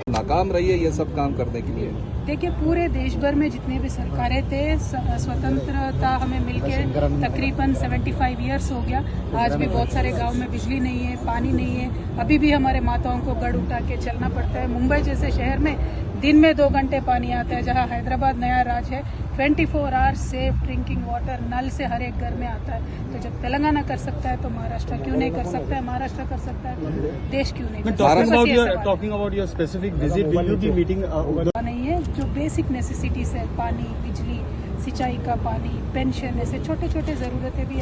नाकाम रही है ये सब काम करने के लिए? देखिए, पूरे देश भर में जितने भी सरकारें थे, स्वतंत्रता हमें मिलके तकरीबन 75 इयर्स हो गया। आज भी बहुत सारे गांव में बिजली नहीं है, पानी नहीं है। अभी भी हमारे माताओं को गढ़ उठा के चलना पड़ता है। मुंबई जैसे शहर में दिन में 2 घंटे पानी आता है, जहां हैदराबाद नया राज है 24 आवर्स सेफ ड्रिंकिंग वाटर नल से हर एक घर में आता है। तो जब तेलंगाना कर सकता है तो महाराष्ट्र क्यों नहीं कर सकता है? महाराष्ट्र कर सकता है तो देश क्यों नहीं कर सकता? Talking about your specific visit, will you be meeting नहीं है जो बेसिक नेसेसिटीज है, पानी, बिजली, सिंचाई का पानी, पेंशन, ऐसे छोटे छोटे ज़रूरतें भी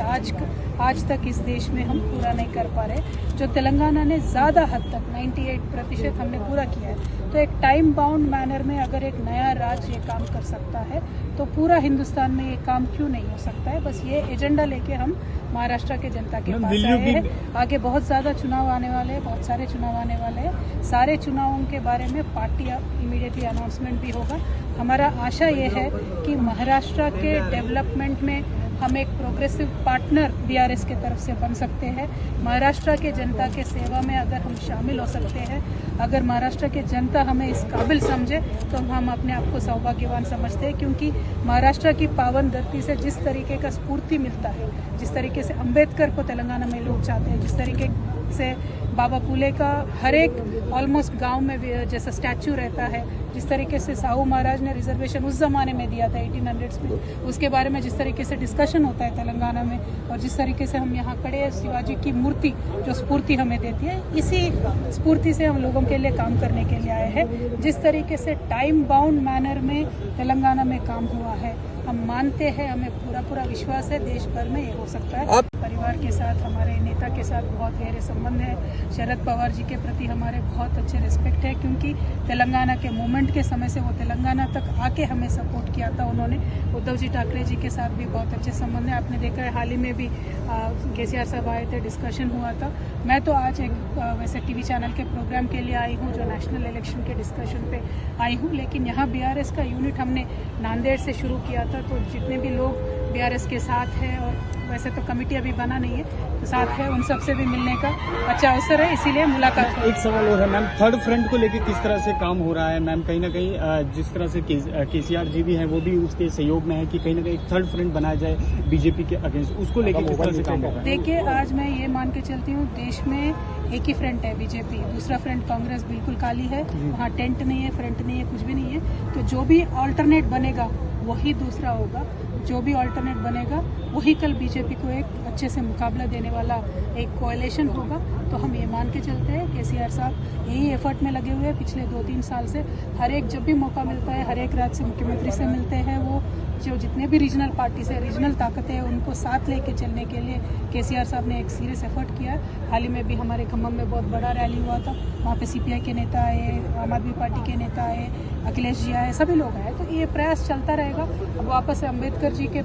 आज तक इस देश में हम पूरा नहीं कर पा रहे। जो तेलंगाना ने ज़्यादा हद तक 98% हमने पूरा किया है। तो एक टाइम बाउंड मैनर में अगर एक नया राज्य ये काम कर सकता है तो पूरा हिंदुस्तान में ये काम क्यों नहीं हो सकता है? बस ये एजेंडा लेके हम महाराष्ट्र के जनता के पास आए हैं। आगे बहुत ज़्यादा चुनाव आने वाले हैं, बहुत सारे चुनाव आने वाले हैं। सारे चुनावों के बारे में पार्टी इमीडिएटली अनाउंसमेंट भी होगा। हमारा आशा ये है कि महाराष्ट्र के डेवलपमेंट में हम एक प्रोग्रेसिव पार्टनर बीआरएस के तरफ से बन सकते हैं। महाराष्ट्र के जनता के सेवा में अगर हम शामिल हो सकते हैं, अगर महाराष्ट्र के जनता हमें इस काबिल समझे तो हम अपने आप को सौभाग्यवान समझते हैं। क्योंकि महाराष्ट्र की पावन धरती से जिस तरीके का स्फूर्ति मिलता है, जिस तरीके से अंबेडकर को तेलंगाना में लोग चाहते हैं, जिस तरीके से बाबा फुले का हर एक ऑलमोस्ट गांव में जैसा स्टैचू रहता है, जिस तरीके से साहू महाराज ने रिजर्वेशन उस जमाने में दिया था 1800s में, उसके बारे में जिस तरीके से डिस्कशन होता है तेलंगाना में, और जिस तरीके से हम यहाँ खड़े हैं, शिवाजी की मूर्ति जो स्फूर्ति हमें देती है, इसी स्फूर्ति से हम लोगों के लिए काम करने के लिए आए हैं। जिस तरीके से टाइम बाउंड मैनर में तेलंगाना में काम हुआ है, हम मानते हैं, हमें पूरा विश्वास है देश भर में ये हो सकता है। परिवार के साथ, हमारे नेता के साथ बहुत गहरे संबंध है। शरद पवार जी के प्रति हमारे बहुत अच्छे रिस्पेक्ट है, क्योंकि तेलंगाना के मूवमेंट के समय से वो तेलंगाना तक आके हमें सपोर्ट किया था उन्होंने। उद्धव जी ठाकरे जी के साथ भी बहुत अच्छे संबंध है। आपने देखा है हाल ही में भी केसीआर साहब आए थे, डिस्कशन हुआ था। मैं तो आज एक वैसे टीवी चैनल के प्रोग्राम के लिए आई हूँ जो नेशनल इलेक्शन के डिस्कशन पे आई हूँ, लेकिन यहाँ बीआरएस का यूनिट हमने नांदेड़ से शुरू किया था। तो जितने भी लोग बीआरएस के साथ हैं, और वैसे तो कमेटी अभी बना नहीं है, तो साथ है, उन सब से भी मिलने का अच्छा अवसर है, इसीलिए मुलाकात। एक सवाल और है मैम, थर्ड फ्रंट को लेकर किस तरह से काम हो रहा है मैम? कहीं ना कहीं जिस तरह से केसीआर जी भी हैं, वो भी उसके सहयोग में है कि कहीं ना कहीं एक थर्ड फ्रंट बनाया जाए बीजेपी के अगेंस्ट, उसको लेकर किस तरह से काम होगा? देखिए, आज मैं ये मान के चलती हूँ, देश में एक ही फ्रंट है बीजेपी, दूसरा फ्रंट कांग्रेस बिल्कुल खाली है। वहाँ टेंट नहीं है, फ्रंट नहीं है, कुछ भी नहीं है। तो जो भी अल्टरनेट बनेगा वही दूसरा होगा, जो भी अल्टरनेट बनेगा वही कल बीजेपी को एक अच्छे से मुकाबला देने वाला एक कोएलिशन होगा। तो हम ये मान के चलते हैं केसीआर साहब यही एफर्ट में लगे हुए हैं पिछले 2-3 साल से। हर एक जब भी मौका मिलता है, हर एक राज्य से मुख्यमंत्री से मिलते हैं, वो जो जितने भी रीजनल पार्टी से रीजनल ताकतें हैं उनको साथ लेके चलने के लिए केसीआर साहब ने एक सीरियस एफर्ट किया। हाल ही में भी हमारे खम्भम में बहुत बड़ा रैली हुआ था, वहाँ पे सीपीआई के नेता आए, आम आदमी पार्टी के नेता आए, अखिलेश जी आए, सभी लोग आए। तो ये प्रयास चलता रहेगा। अब वापस से अम्बेडकर जी के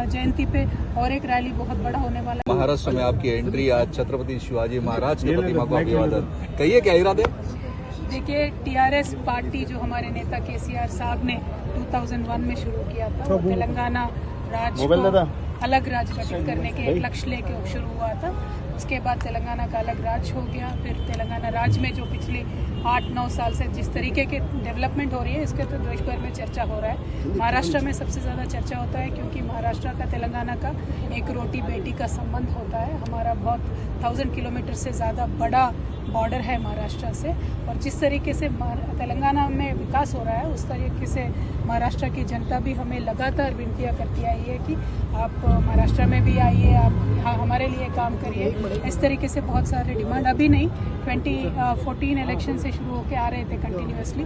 जयंती पे और एक रैली बहुत बड़ा होने वाला है। महाराष्ट्र में आपकी एंट्री, आज छत्रपति शिवाजी महाराज की प्रतिमा को अभिवादन, कहिए क्या इरादे? देखिए, टीआरएस पार्टी जो हमारे नेता केसीआर साहब ने 2001 में शुरू किया था, वो तेलंगाना राज्य को अलग राज्य गठित करने के एक लक्ष्य लेके शुरू हुआ था। उसके बाद तेलंगाना का अलग राज्य हो गया। फिर तेलंगाना राज्य में जो पिछले 8-9 साल से जिस तरीके के डेवलपमेंट हो रही है, इसके तो देश भर में चर्चा हो रहा है। महाराष्ट्र में सबसे ज़्यादा चर्चा होता है, क्योंकि महाराष्ट्र का तेलंगाना का एक रोटी बेटी का संबंध होता है। हमारा बहुत 1000 किलोमीटर से ज़्यादा बड़ा बॉर्डर है महाराष्ट्र से, और जिस तरीके से तेलंगाना में विकास हो रहा है, उस तरीके से महाराष्ट्र की जनता भी हमें लगातार विनतियाँ करती आई है कि आप महाराष्ट्र में भी आइए, आप हमारे लिए काम करिए। इस तरीके से बहुत सारे डिमांड अभी नहीं, 2014 इलेक्शन से शुरू होकर आ रहे थे कंटिन्यूसली,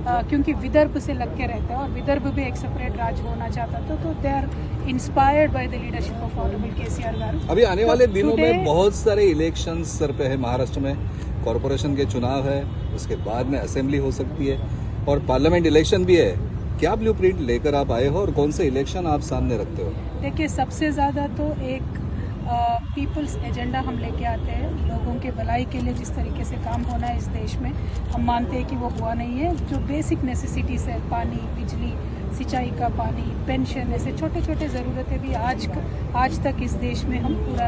क्योंकि विदर्भ से लग के रहता है और विदर्भ भी एक सेपरेट राज्य होना चाहता था। तो they are inspired by the leadership of honourable KCR garu. अभी आने वाले दिनों में बहुत सारे इलेक्शन सर पे है। महाराष्ट्र में कॉरपोरेशन के चुनाव है, उसके बाद में असेंबली हो सकती है और पार्लियामेंट इलेक्शन भी है। क्या ब्लूप्रिंट लेकर आप आए हो और कौन से इलेक्शन आप सामने रखते हो? देखिए, सबसे ज़्यादा तो एक पीपल्स एजेंडा हम लेके आते हैं। लोगों के भलाई के लिए जिस तरीके से काम होना है इस देश में, हम मानते हैं कि वो हुआ नहीं है। जो बेसिक नेसेसिटीज़ है, पानी, बिजली, सिंचाई का पानी, पेंशन, ऐसे छोटे छोटे ज़रूरतें भी आज तक इस देश में हम पूरा